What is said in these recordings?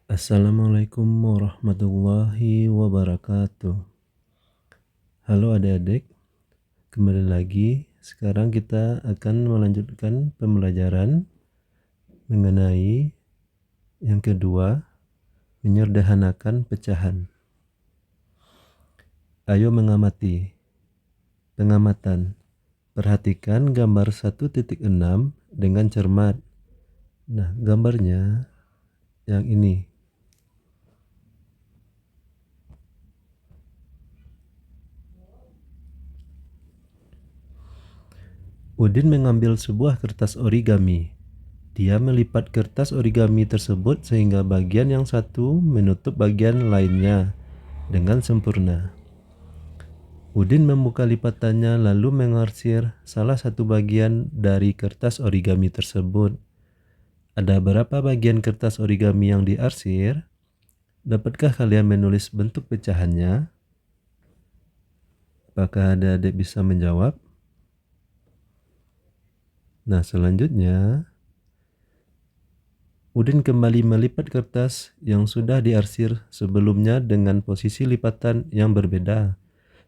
Assalamualaikum warahmatullahi wabarakatuh. Halo adik-adik, kembali lagi. Sekarang kita akan melanjutkan pembelajaran mengenai yang kedua, menyederhanakan pecahan. Ayo mengamati. Pengamatan. Perhatikan gambar 1.6 dengan cermat. Nah, gambarnya yang ini. Udin mengambil sebuah kertas origami. Dia melipat kertas origami tersebut sehingga bagian yang satu menutup bagian lainnya dengan sempurna. Udin membuka lipatannya lalu mengarsir salah satu bagian dari kertas origami tersebut. Ada berapa bagian kertas origami yang diarsir? Dapatkah kalian menulis bentuk pecahannya? Apakah adik-adik bisa menjawab? Nah, selanjutnya Udin kembali melipat kertas yang sudah diarsir sebelumnya dengan posisi lipatan yang berbeda,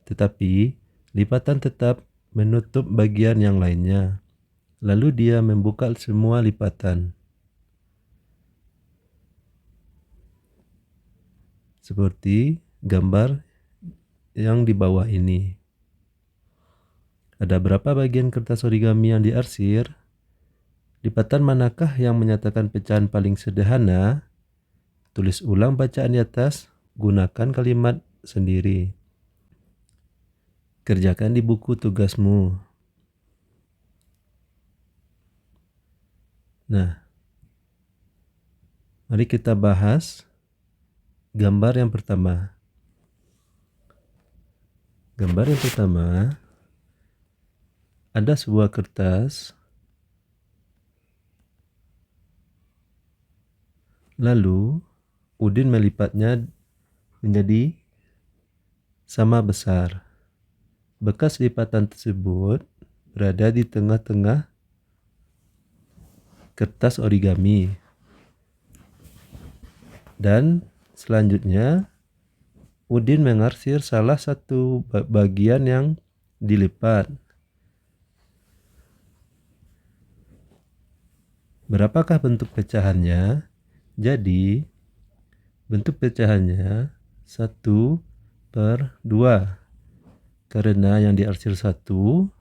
tetapi lipatan tetap menutup bagian yang lainnya. Lalu dia membuka semua lipatan. Seperti gambar yang di bawah ini. Ada berapa bagian kertas origami yang diarsir? Lipatan manakah yang menyatakan pecahan paling sederhana? Tulis ulang bacaan di atas, gunakan kalimat sendiri. Kerjakan di buku tugasmu. Nah, mari kita bahas gambar yang pertama. Gambar yang pertama, ada sebuah kertas, lalu Udin melipatnya menjadi sama besar. Bekas lipatan tersebut berada di tengah-tengah kertas origami. Dan selanjutnya Udin mengarsir salah satu bagian yang dilipat. Berapakah bentuk pecahannya? Jadi bentuk pecahannya 1/2 karena yang diarsir 1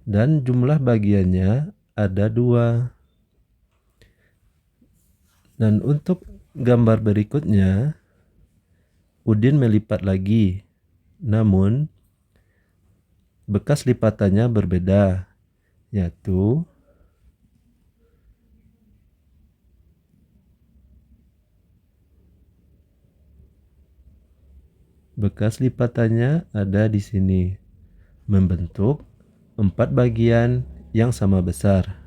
dan jumlah bagiannya ada 2. Dan untuk gambar berikutnya Udin melipat lagi, namun bekas lipatannya berbeda, yaitu bekas lipatannya ada di sini, membentuk 4 bagian yang sama besar.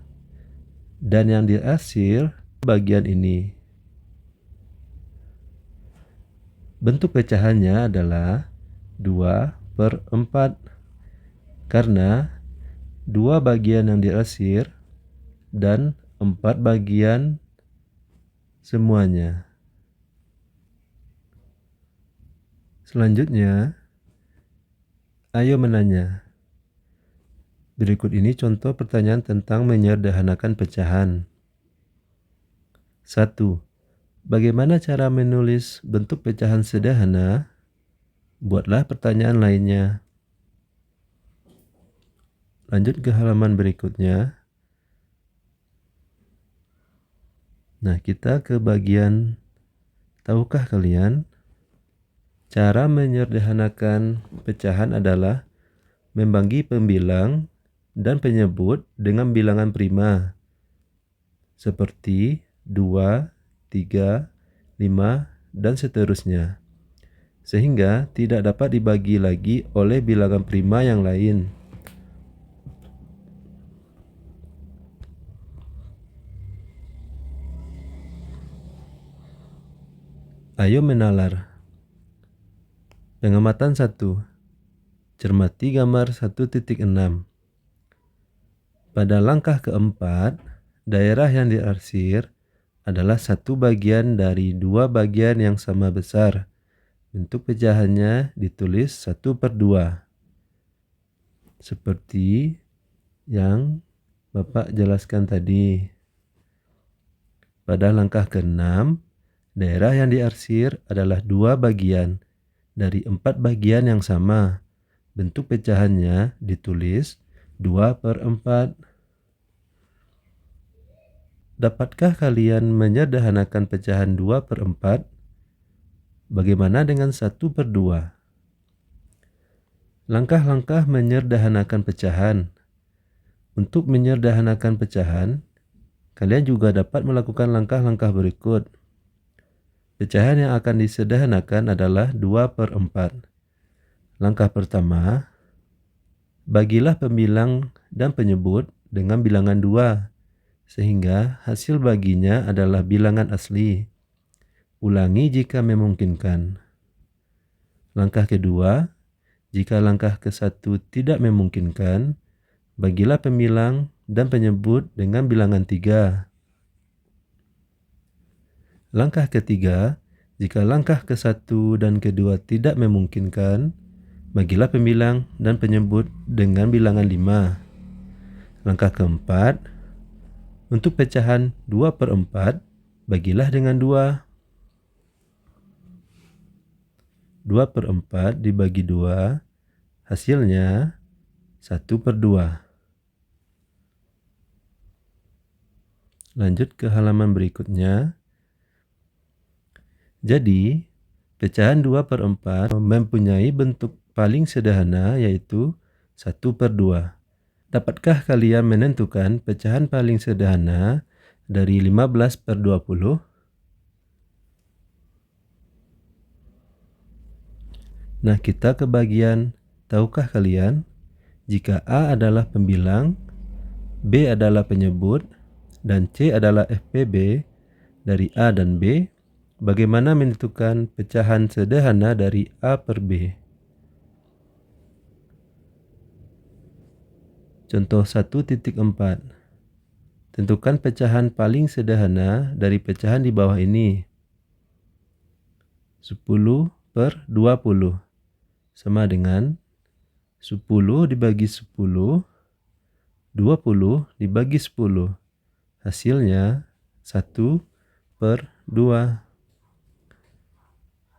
Dan yang diarsir bagian ini. Bentuk pecahannya adalah 2/4 karena 2 bagian yang diarsir dan 4 bagian semuanya. Selanjutnya, ayo menanya. Berikut ini contoh pertanyaan tentang menyederhanakan pecahan. 1. Bagaimana cara menulis bentuk pecahan sederhana? Buatlah pertanyaan lainnya. Lanjut ke halaman berikutnya. Nah, kita ke bagian tahukah kalian? Cara menyederhanakan pecahan adalah membagi pembilang dan penyebut dengan bilangan prima seperti 2, 3, 5, dan seterusnya, sehingga tidak dapat dibagi lagi oleh bilangan prima yang lain. Ayo menalar. Pengamatan 1. Cermati gambar 1.6. Pada langkah keempat, daerah yang diarsir adalah satu bagian dari dua bagian yang sama besar. Bentuk pecahannya ditulis 1/2. Seperti yang Bapak jelaskan tadi. Pada langkah ke-6, daerah yang diarsir adalah dua bagian dari 4 bagian yang sama. Bentuk pecahannya ditulis 2/4. Dapatkah kalian menyederhanakan pecahan 2/4? Bagaimana dengan 1/2? Langkah-langkah menyederhanakan pecahan. Untuk menyederhanakan pecahan, kalian juga dapat melakukan langkah-langkah berikut. Pecahan yang akan disederhanakan adalah 2/4. Langkah pertama, bagilah pembilang dan penyebut dengan bilangan 2, sehingga hasil baginya adalah bilangan asli. Ulangi jika memungkinkan. Langkah kedua, jika langkah ke-1 tidak memungkinkan, bagilah pembilang dan penyebut dengan bilangan 3. Langkah ketiga, jika langkah ke-1 dan ke-2 tidak memungkinkan, bagilah pembilang dan penyebut dengan bilangan 5. Langkah keempat, untuk pecahan 2/4, bagilah dengan 2. 2/4 dibagi 2, hasilnya 1/2. Lanjut ke halaman berikutnya. Jadi, pecahan 2/4 mempunyai bentuk paling sederhana yaitu 1/2. Dapatkah kalian menentukan pecahan paling sederhana dari 15/20? Nah, kita ke bagian tahukah kalian jika A adalah pembilang, B adalah penyebut, dan C adalah FPB dari A dan B, bagaimana menentukan pecahan sederhana dari A per B? Contoh 1.4. Tentukan pecahan paling sederhana dari pecahan di bawah ini. 10/20 sama dengan 10 dibagi 10, 20 dibagi 10. Hasilnya 1/2.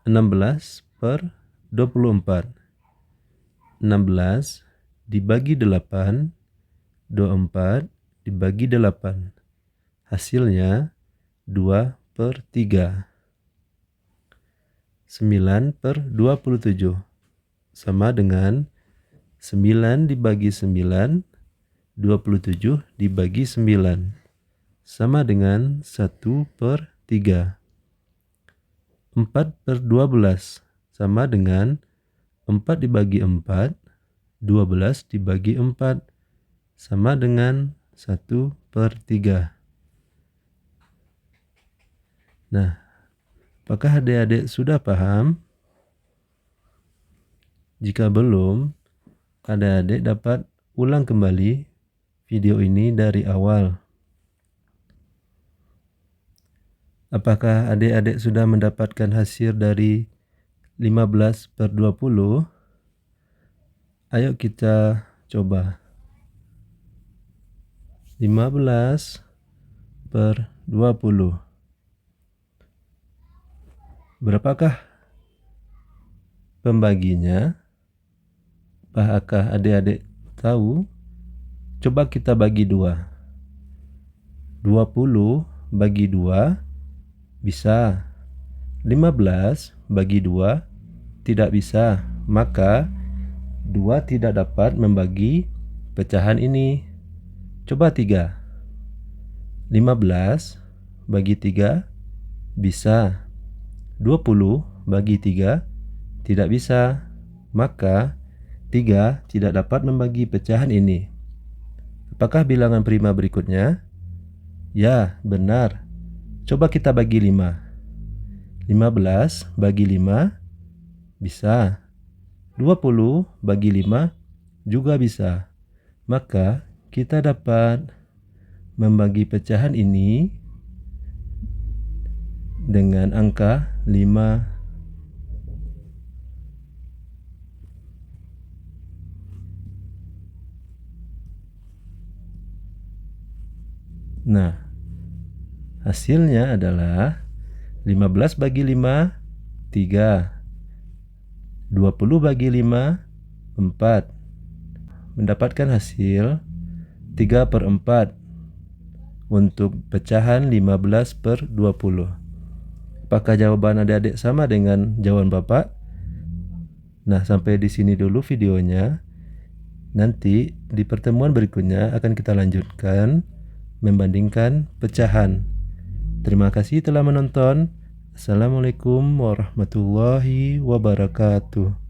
16/24. 16 dibagi 8, 24 dibagi 8. Hasilnya 2/3. 9/27 sama dengan 9 dibagi 9, 27 dibagi 9 sama dengan 1/3. 4/12 sama dengan 4 dibagi 4, 12 dibagi 4 sama dengan 1/3. Nah, apakah adik-adik sudah paham? Jika belum, adik-adik dapat ulang kembali video ini dari awal. Apakah adik-adik sudah mendapatkan hasil dari 15/20? Ayo kita coba. 15/20. Berapakah pembaginya? Apakah adik-adik tahu? Coba kita bagi 2. 20 bagi 2 bisa. 15 bagi 2 tidak bisa. Maka 2 tidak dapat membagi pecahan ini. Coba 3. 15 bagi 3 bisa. 20 bagi 3 tidak bisa. Maka 3 tidak dapat membagi pecahan ini. Apakah bilangan prima berikutnya? Ya, benar. Coba kita bagi 5. 15 bagi 5 bisa. 20 bagi 5 juga bisa. Maka kita dapat membagi pecahan ini dengan angka 5. Nah, hasilnya adalah 15 bagi 5, 3. 20 bagi 5, 4. Mendapatkan hasil 3/4 untuk pecahan 15/20. Apakah jawaban adik-adik sama dengan jawaban Bapak? Nah, sampai di sini dulu videonya. Nanti di pertemuan berikutnya akan kita lanjutkan membandingkan pecahan. Terima kasih telah menonton. Assalamualaikum warahmatullahi wabarakatuh.